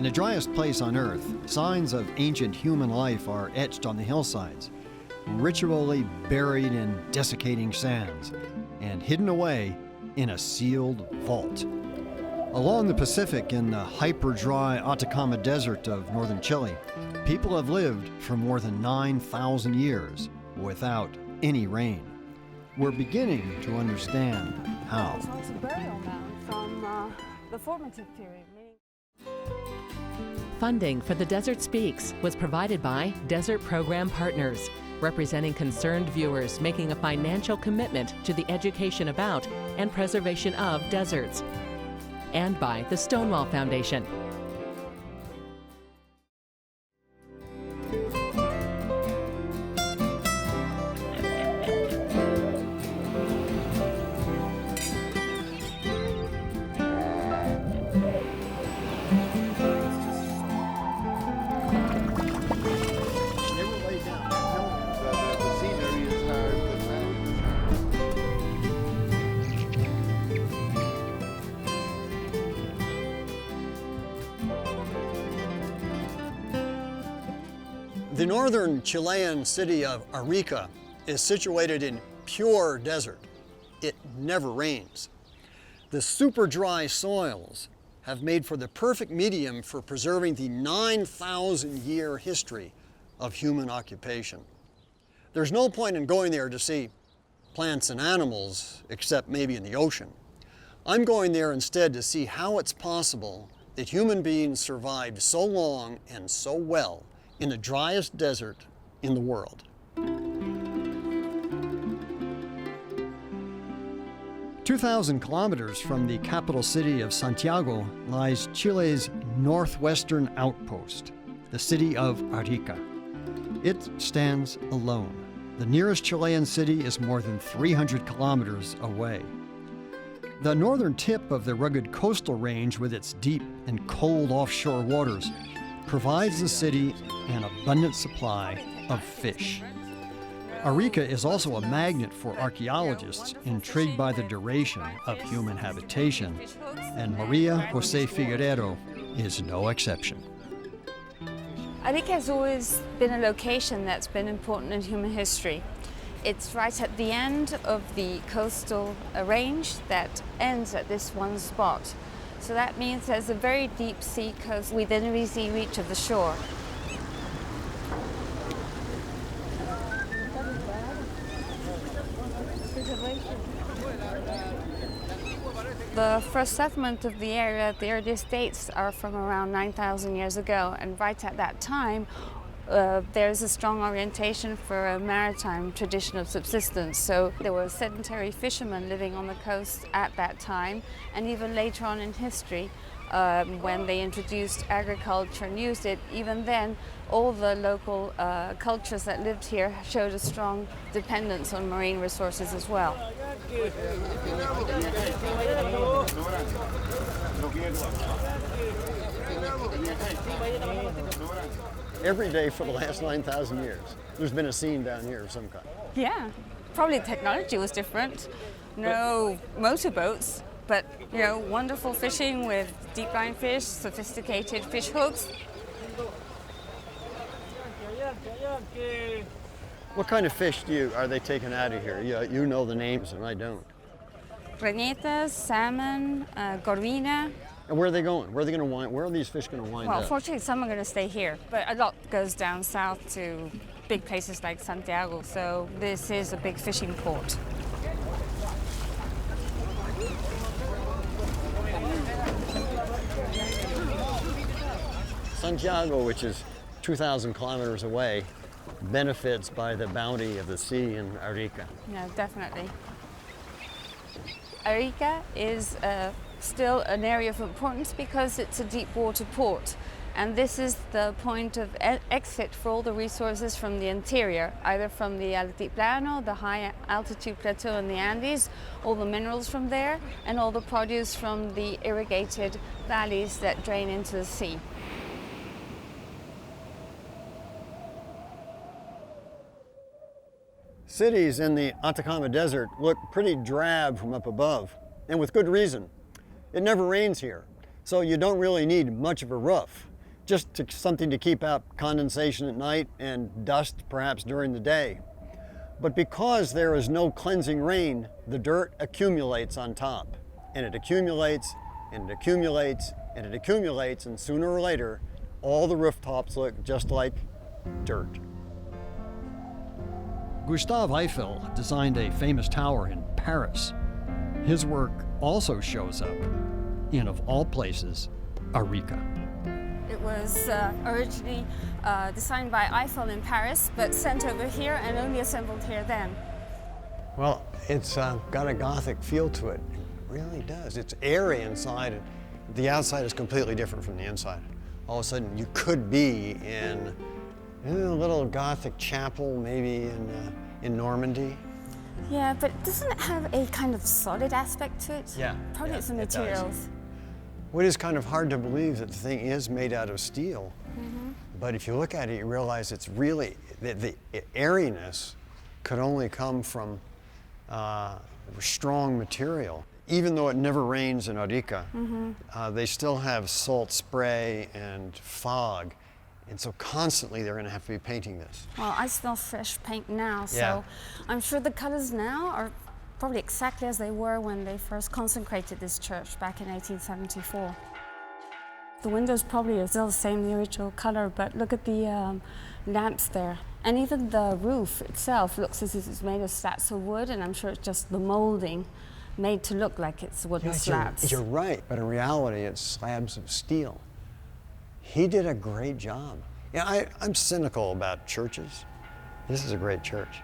In the driest place on Earth, signs of ancient human life are etched on the hillsides, ritually buried in desiccating sands, and hidden away in a sealed vault. Along the Pacific in the hyper-dry Atacama desert of northern Chile, people have lived for more than 9,000 years without any rain. We're beginning to understand how. It's also a burial mound from the formative period. Funding for The Desert Speaks was provided by Desert Program Partners, representing concerned viewers making a financial commitment to the education about and preservation of deserts, and by the Stonewall Foundation. The northern Chilean city of Arica is situated in pure desert. It never rains. The super dry soils have made for the perfect medium for preserving the 9,000-year history of human occupation. There's no point in going there to see plants and animals, except maybe in the ocean. I'm going there instead to see how it's possible that human beings survived so long and so well in the driest desert in the world. 2,000 kilometers from the capital city of Santiago lies Chile's northwestern outpost, the city of Arica. It stands alone. The nearest Chilean city is more than 300 kilometers away. The northern tip of the rugged coastal range, with its deep and cold offshore waters, provides the city an abundant supply of fish. Arica is also a magnet for archaeologists intrigued by the duration of human habitation, and María José Figuerero is no exception. Arica has always been a location that's been important in human history. It's right at the end of the coastal range that ends at this one spot. So that means there's a very deep sea coast within easy reach of the shore. The first settlement of the area, the earliest dates are from around 9,000 years ago, and right at that time there's a strong orientation for a maritime tradition of subsistence. So there were sedentary fishermen living on the coast at that time, and even later on in history, when they introduced agriculture and used it, even then all the local cultures that lived here showed a strong dependence on marine resources as well. Every day for the last 9,000 years, there's been a scene down here of some kind. Yeah, probably technology was different. No motorboats, but wonderful fishing with deep line fish, sophisticated fish hooks. What kind of fish are they taking out of here? You know the names and I don't. Reñetas, salmon, corvina. And where are they going? Where are they going to wind? Where are these fish going to wind up? Well, fortunately, some are going to stay here, but a lot goes down south to big places like Santiago. So this is a big fishing port. Santiago, which is 2,000 kilometers away, benefits by the bounty of the sea in Arica. Yeah, definitely. Arica is still an area of importance because it's a deep water port, and this is the point of exit for all the resources from the interior, either from the altiplano, the high altitude plateau in the Andes, all the minerals from there, and all the produce from the irrigated valleys that drain into the sea. Cities in the Atacama Desert look pretty drab from up above, and with good reason. It never rains here, so you don't really need much of a roof. something to keep out condensation at night and dust perhaps during the day. But because there is no cleansing rain, the dirt accumulates on top. And it accumulates, and it accumulates, and it accumulates, and sooner or later, all the rooftops look just like dirt. Gustave Eiffel designed a famous tower in Paris. His work also shows up in, of all places, Arica. It was originally designed by Eiffel in Paris, but sent over here and only assembled here then. Well, it's got a Gothic feel to it. It really does. It's airy inside. The outside is completely different from the inside. All of a sudden, you could be in a little Gothic chapel, maybe in Normandy. Yeah, but doesn't it have a kind of solid aspect to it? Yeah. Probably it's the materials. What is kind of hard to believe that the thing is made out of steel. Mm-hmm. But if you look at it, you realize it's really, the airiness could only come from strong material. Even though it never rains in Arica, they still have salt spray and fog. And so constantly they're going to have to be painting this. Well, I smell fresh paint now, so I'm sure the colors now are probably exactly as they were when they first consecrated this church back in 1874. The windows probably are still the same, the original color, but look at the lamps there. And even the roof itself looks as if it's made of slats of wood, and I'm sure it's just the molding made to look like it's wooden slabs. You're right, but in reality it's slabs of steel. He did a great job. Yeah, I'm cynical about churches. This is a great church.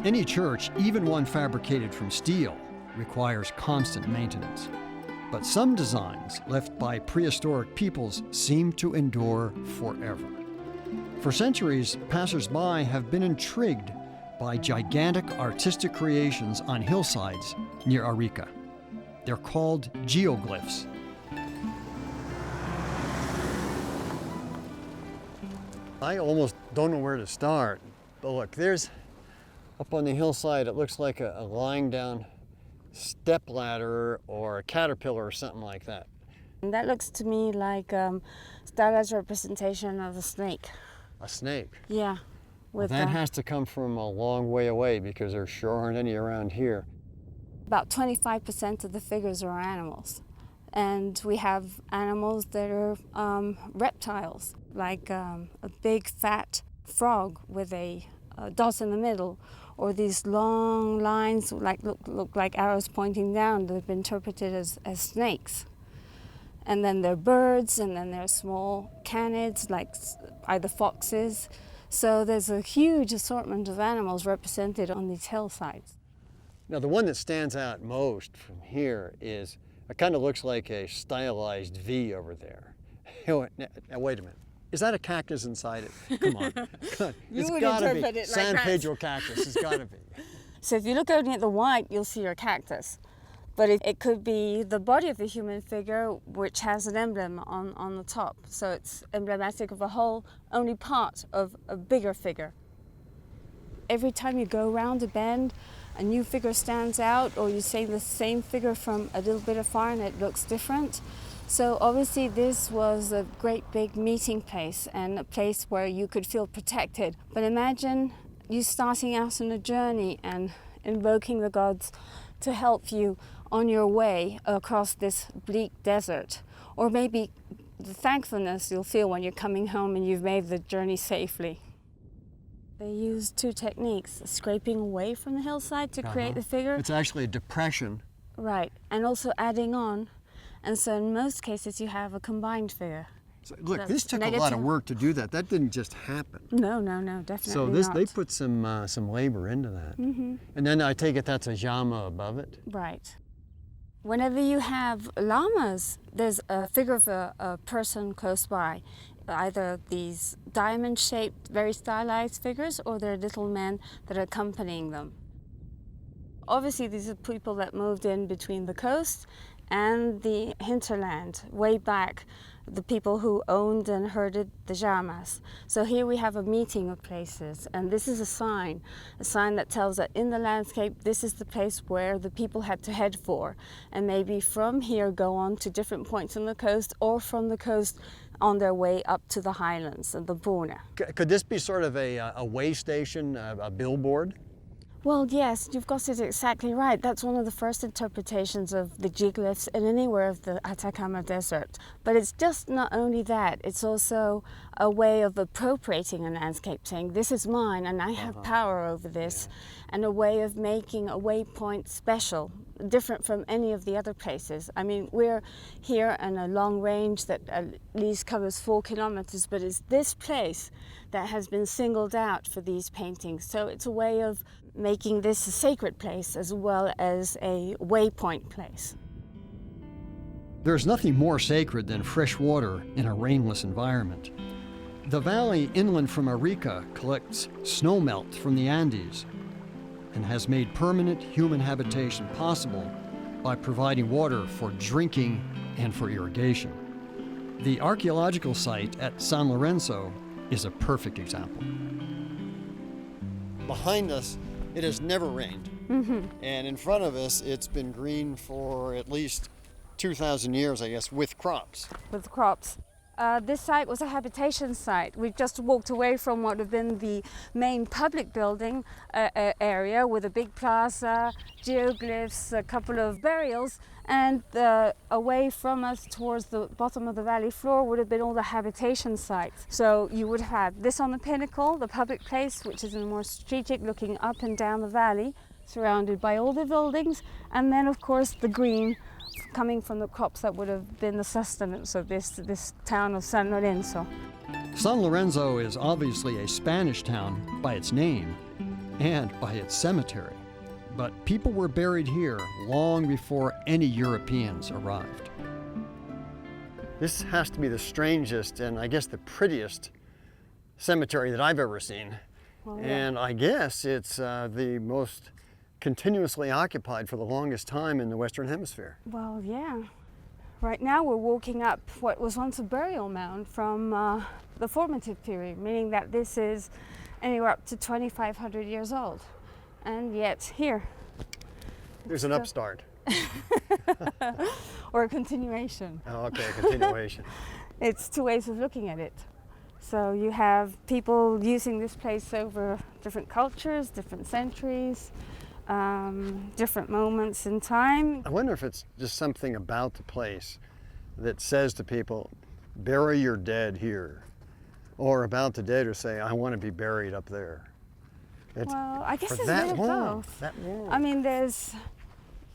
Any church, even one fabricated from steel, requires constant maintenance. But some designs left by prehistoric peoples seem to endure forever. For centuries, passers-by have been intrigued by gigantic artistic creations on hillsides near Arica. They're called geoglyphs. I almost don't know where to start, but look, there's up on the hillside, it looks like a lying down stepladder or a caterpillar or something like that. And that looks to me like stylized representation of a snake. A snake? Yeah. Well, that has to come from a long way away because there sure aren't any around here. About 25% of the figures are animals. And we have animals that are reptiles, like a big fat frog with a dot in the middle, or these long lines like look like arrows pointing down that have been interpreted as snakes. And then there are birds, and then there are small canids like either foxes. So there's a huge assortment of animals represented on these hillsides. Now the one that stands out most from here is, it kind of looks like a stylized V over there. Now wait a minute. Is that a cactus inside it? Come on. It's gotta be. San Pedro cactus, it's gotta be. So if you look only at the white, you'll see a cactus. But it could be the body of the human figure, which has an emblem on the top. So it's emblematic of a whole, only part of a bigger figure. Every time you go around a bend, a new figure stands out, or you see the same figure from a little bit afar and it looks different. So obviously this was a great big meeting place and a place where you could feel protected. But imagine you starting out on a journey and invoking the gods to help you on your way across this bleak desert. Or maybe the thankfulness you'll feel when you're coming home and you've made the journey safely. They use two techniques, scraping away from the hillside to create the figure. It's actually a depression. Right, and also adding on. And so in most cases you have a combined figure. So look, this took a lot of work to do that. That didn't just happen. No, definitely not. They put some labor into that. Mm-hmm. And then I take it that's a llama above it? Right. Whenever you have llamas, there's a figure of a person close by. Either these diamond-shaped, very stylized figures, or they're little men that are accompanying them. Obviously, these are people that moved in between the coast and the hinterland, way back, the people who owned and herded the llamas. So here we have a meeting of places, and this is a sign that tells that in the landscape, this is the place where the people had to head for, and maybe from here go on to different points on the coast, or from the coast on their way up to the highlands and the Puna. Could this be sort of a way station, a billboard? Well, yes, you've got it exactly right. That's one of the first interpretations of the geoglyphs in anywhere of the Atacama Desert. But it's just not only that, it's also a way of appropriating a landscape, saying, this is mine and I have power over this, and a way of making a waypoint special, different from any of the other places. I mean, we're here on a long range that at least covers 4 kilometers, but it's this place that has been singled out for these paintings. So it's a way of making this a sacred place as well as a waypoint place. There's nothing more sacred than fresh water in a rainless environment. The valley inland from Arica collects snowmelt from the Andes and has made permanent human habitation possible by providing water for drinking and for irrigation. The archaeological site at San Lorenzo is a perfect example. Behind us, it has never rained. And in front of us, it's been green for at least 2,000 years, I guess, with crops. With crops. This site was a habitation site. We've just walked away from what would have been the main public building area with a big plaza, geoglyphs, a couple of burials, and away from us towards the bottom of the valley floor would have been all the habitation sites. So you would have this on the pinnacle, the public place, which is more strategic, looking up and down the valley, surrounded by all the buildings, and then of course the green coming from the crops that would have been the sustenance of this town of San Lorenzo. San Lorenzo is obviously a Spanish town by its name and by its cemetery, but people were buried here long before any Europeans arrived. This has to be the strangest and I guess the prettiest cemetery that I've ever seen. Well, yeah. And I guess it's the most continuously occupied for the longest time in the Western Hemisphere. Well, yeah. Right now we're walking up what was once a burial mound from the formative period, meaning that this is anywhere up to 2,500 years old. And yet here. There's an upstart. Or a continuation. Oh, okay, a continuation. It's 2 ways of looking at it. So you have people using this place over different cultures, different centuries, different moments in time. I wonder if it's just something about the place that says to people, bury your dead here. Or about the dead who say, I want to be buried up there. Well, I guess for it's that a bit of long, both. that long. I mean,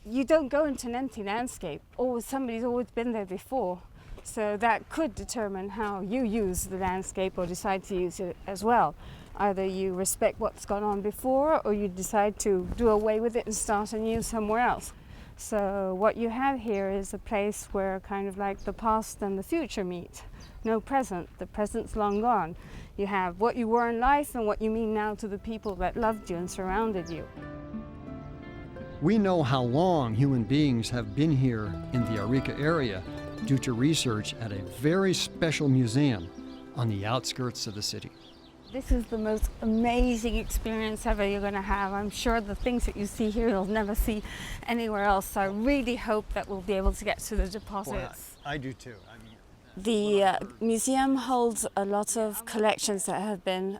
you don't go into an empty landscape. Somebody's always been there before. So that could determine how you use the landscape or decide to use it as well. Either you respect what's gone on before or you decide to do away with it and start anew somewhere else. So what you have here is a place where kind of like the past and the future meet. No present, the present's long gone. You have what you were in life and what you mean now to the people that loved you and surrounded you. We know how long human beings have been here in the Arica area due to research at a very special museum on the outskirts of the city. This is the most amazing experience ever you're going to have. I'm sure the things that you see here you'll never see anywhere else. So I really hope that we'll be able to get to the deposits. Well, I do too. The museum holds a lot of collections that have been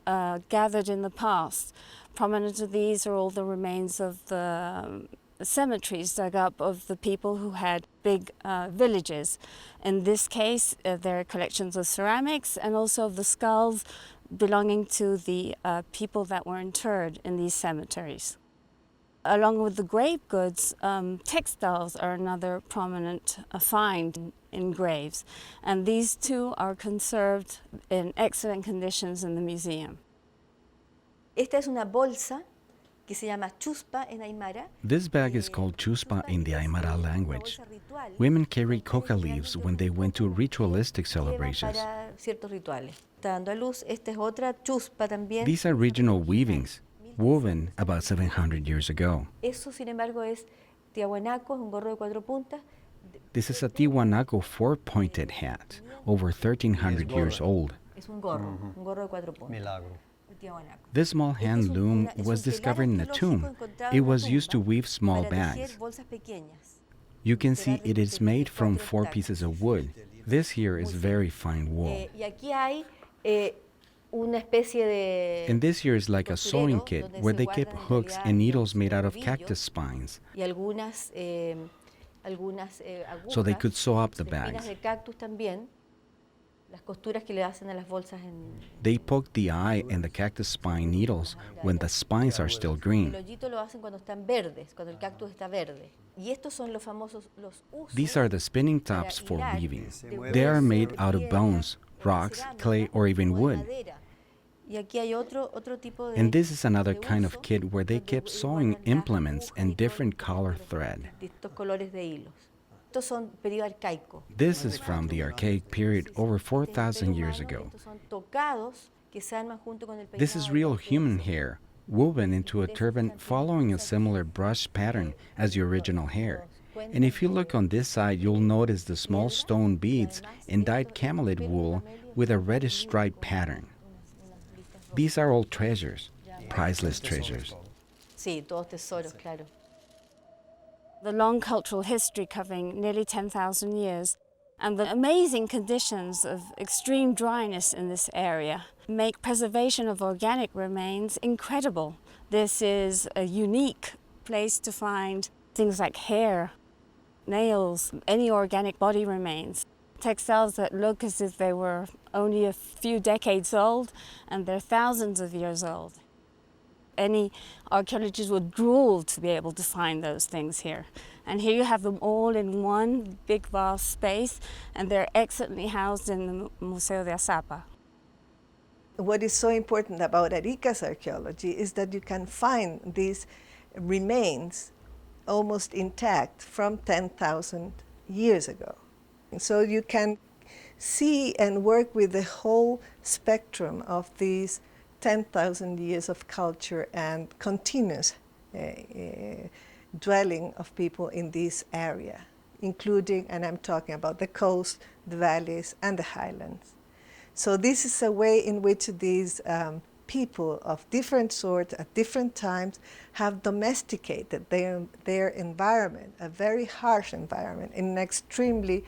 gathered in the past. Prominent of these are all the remains of the cemeteries dug up of the people who had big villages. In this case, there are collections of ceramics and also of the skulls belonging to the people that were interred in these cemeteries. Along with the grave goods, textiles are another prominent find in graves, and these too are conserved in excellent conditions in the museum. Esta es una bolsa que se llama chuspa en Aymara. This bag is called chuspa in the Aymara language. Women carry coca leaves when they went to ritualistic celebrations. Para ciertos rituales. Está dando a luz. Esta es otra chuspa también. These are regional weavings, woven about 700 years ago. Eso, sin embargo, es tiahuanaco, es un gorro de 4 puntas, This is a Tiwanaku four-pointed hat, over 1,300 years old. Es un gorro, un gorro de 4 puntos. Milagro. This small hand loom was discovered in a tomb. It was used to weave small bags. You can see it is made from 4 pieces of wood. This here is very fine wool. And this here is like a sewing kit where they keep hooks and needles made out of cactus spines, so they could sew up the bags. They poke the eye and the cactus spine needles when the spines are still green. These are the spinning tops for weaving. They are made out of bones, rocks, clay, or even wood. And this is another kind of kit where they keep sewing implements and different color thread. This is from the archaic period over 4,000 years ago. This is real human hair, woven into a turban following a similar brush pattern as the original hair. And if you look on this side, you'll notice the small stone beads and dyed camelid wool with a reddish striped pattern. These are all treasures, priceless treasures. Sí, todos tesoros, claro. The long cultural history covering nearly 10,000 years and the amazing conditions of extreme dryness in this area make preservation of organic remains incredible. This is a unique place to find things like hair, nails, any organic body remains, textiles that look as if they were only a few decades old and they're thousands of years old. Any archaeologist would drool to be able to find those things here. And here you have them all in one big vast space, and they're excellently housed in the Museo de Azapa. What is so important about Arica's archaeology is that you can find these remains almost intact from 10,000 years ago. And so you can see and work with the whole spectrum of these 10,000 years of culture and continuous dwelling of people in this area, including, and I'm talking about the coast, the valleys, and the highlands. So this is a way in which these people of different sorts at different times have domesticated their environment, a very harsh environment, in an extremely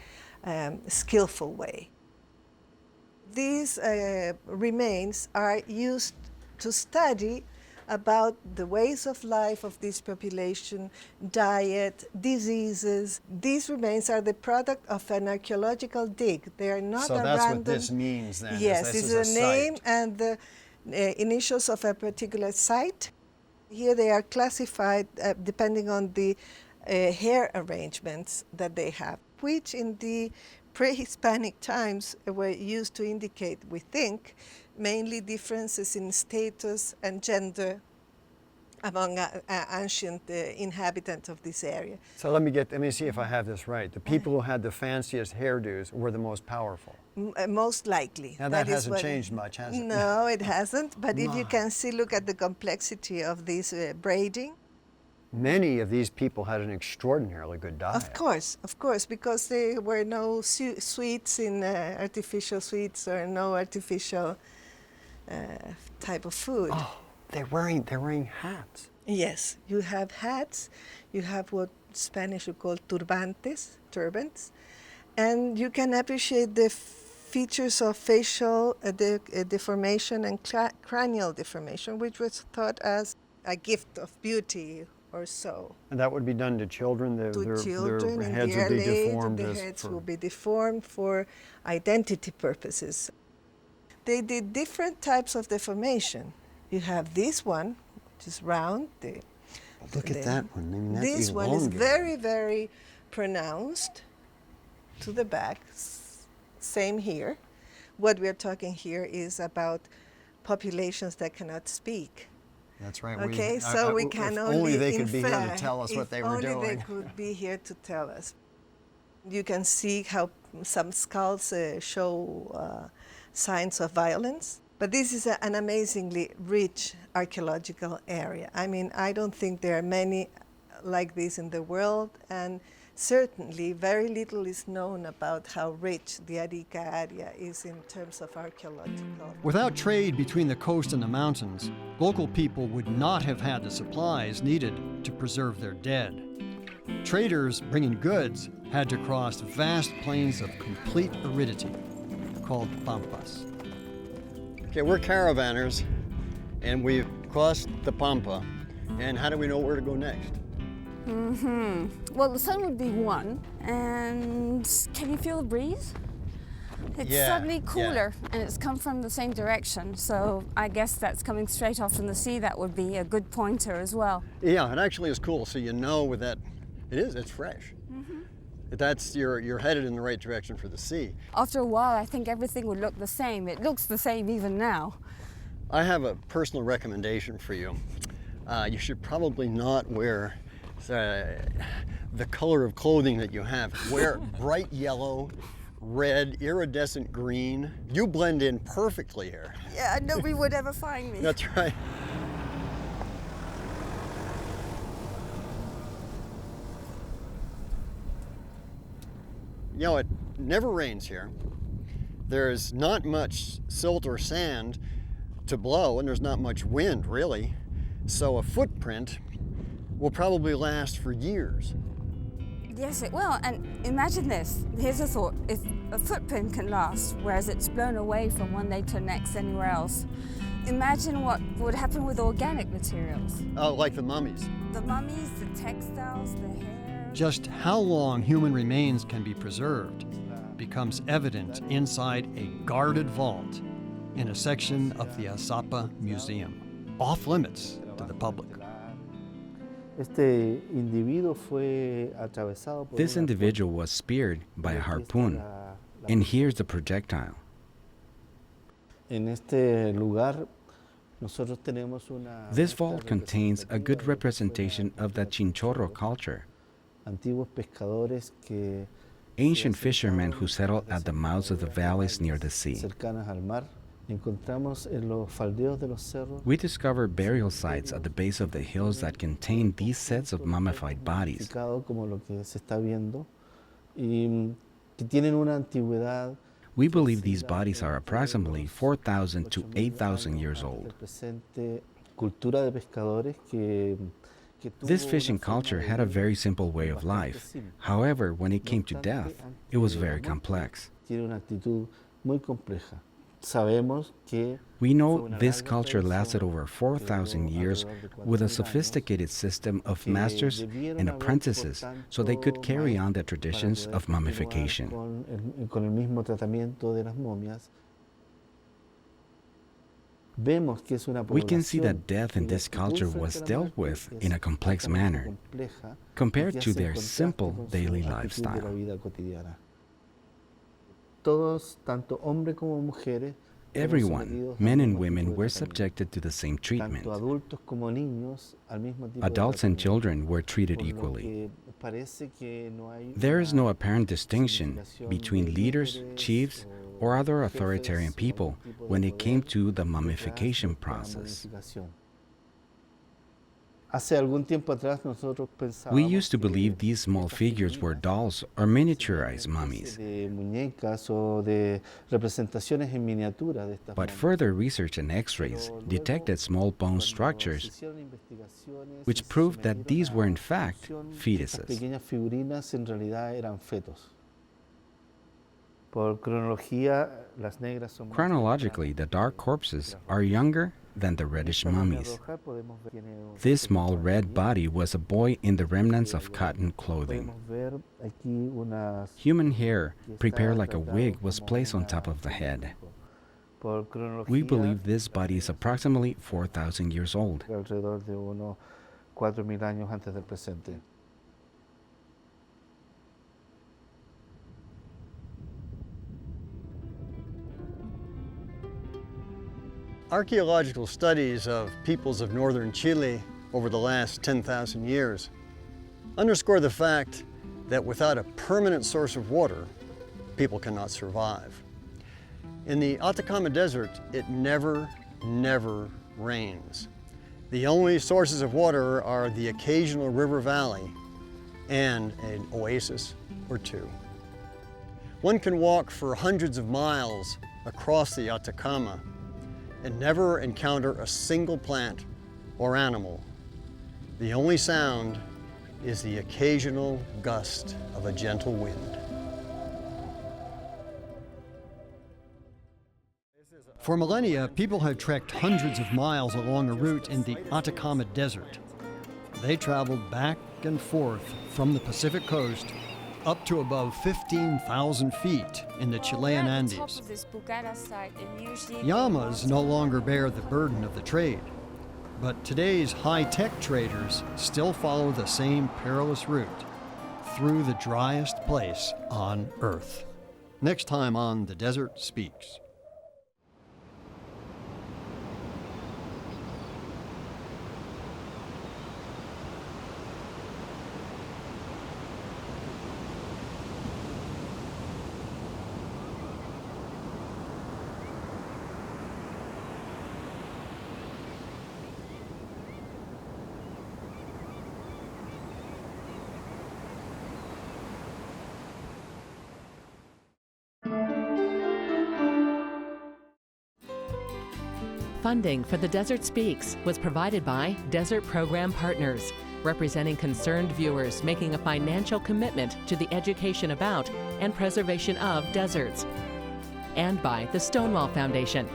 skillful way. These remains are used to study about the ways of life of this population, diet, diseases. These remains are the product of an archaeological dig. They are not so a that's random... what this means then. Yes, this is a name site. and the initials of a particular site. Here they are classified depending on the hair arrangements that they have, which in the pre-Hispanic times were used to indicate, we think, mainly differences in status and gender among ancient inhabitants of this area. So let me see if I have this right. The people who had the fanciest hairdos were the most powerful. Most likely. Now that hasn't changed much, has it? No, it hasn't. But if you can see, look at the complexity of this braiding. Many of these people had an extraordinarily good diet. Of course, because there were no sweets in artificial sweets or no artificial type of food. Oh, they're wearing hats. Yes, you have hats. You have what Spanish would call turbans, and you can appreciate the features of facial deformation and cranial deformation, which was thought as a gift of beauty or so. And that would be done to children? Their heads would be deformed? The heads will be deformed for identity purposes. They did different types of deformation. You have this one, which is round. Look at that one. I mean, that's this one is very, very pronounced to the back. Same here. What we're talking here is about populations that cannot speak. That's right. Okay, so we can only they could be here to tell us what they were doing. Only they could be here to tell us. You can see how some skulls show signs of violence. But this is an amazingly rich archaeological area. I mean, I don't think there are many like this in the world, and certainly very little is known about how rich the Arica area is in terms of archaeological. Without trade between the coast and the mountains, local people would not have had the supplies needed to preserve their dead. Traders bringing goods had to cross vast plains of complete aridity, called pampas. Okay, we're caravanners, and we've crossed the pampa. And how do we know where to go next? Well, the sun would be one, and can you feel the breeze? It's suddenly cooler, and it's come from the same direction, so I guess that's coming straight off from the sea. That would be a good pointer as well. Yeah, it actually is cool, so you know with that, it's fresh. That's, you're headed in the right direction for the sea. After a while, I think everything would look the same. It looks the same even now. I have a personal recommendation for you. You should probably not wear the color of clothing that you have. Wear bright yellow, red, iridescent green. You blend in perfectly here. Yeah, nobody would ever find me. That's right. You know, it never rains here. There's not much silt or sand to blow, and there's not much wind, really. So a footprint will probably last for years. Yes, it will. And imagine this. Here's a thought. If a footprint can last, whereas it's blown away from one day to the next anywhere else, imagine what would happen with organic materials. Oh, like the mummies. The mummies, the textiles, the hair. Just how long human remains can be preserved becomes evident inside a guarded vault in a section of the Azapa Museum, off limits to the public. This individual was speared by a harpoon, and here's the projectile. This vault contains a good representation of the Chinchorro culture. Ancient fishermen who settled at the mouths of the valleys near the sea. We discovered burial sites at the base of the hills that contain these sets of mummified bodies. We believe these bodies are approximately 4,000 to 8,000 years old. This fishing culture had a very simple way of life. However, when it came to death, it was very complex. We know this culture lasted over 4,000 years with a sophisticated system of masters and apprentices so they could carry on the traditions of mummification. We can see that death in this culture was dealt with in a complex manner compared to their simple daily lifestyle. Everyone, men and women, were subjected to the same treatment. Adults and children were treated equally. There is no apparent distinction between leaders, chiefs, or other authoritarian people when it came to the mummification process. We used to believe these small figures were dolls or miniaturized mummies. But further research and X-rays detected small bone structures, which proved that these were in fact fetuses. Chronologically, the dark corpses are younger than the reddish mummies. This small red body was a boy in the remnants of cotton clothing. Human hair, prepared like a wig, was placed on top of the head. We believe this body is approximately 4,000 years old. Archaeological studies of peoples of northern Chile over the last 10,000 years underscore the fact that without a permanent source of water, people cannot survive. In the Atacama Desert, it never rains. The only sources of water are the occasional river valley and an oasis or two. One can walk for hundreds of miles across the Atacama and never encounter a single plant or animal. The only sound is the occasional gust of a gentle wind. For millennia, people have trekked hundreds of miles along a route in the Atacama Desert. They traveled back and forth from the Pacific coast up to above 15,000 feet in the Chilean Andes. Llamas no longer bear the burden of the trade, but today's high-tech traders still follow the same perilous route through the driest place on Earth. Next time on The Desert Speaks. Funding for The Desert Speaks was provided by Desert Program Partners, representing concerned viewers making a financial commitment to the education about and preservation of deserts, and by the Stonewall Foundation,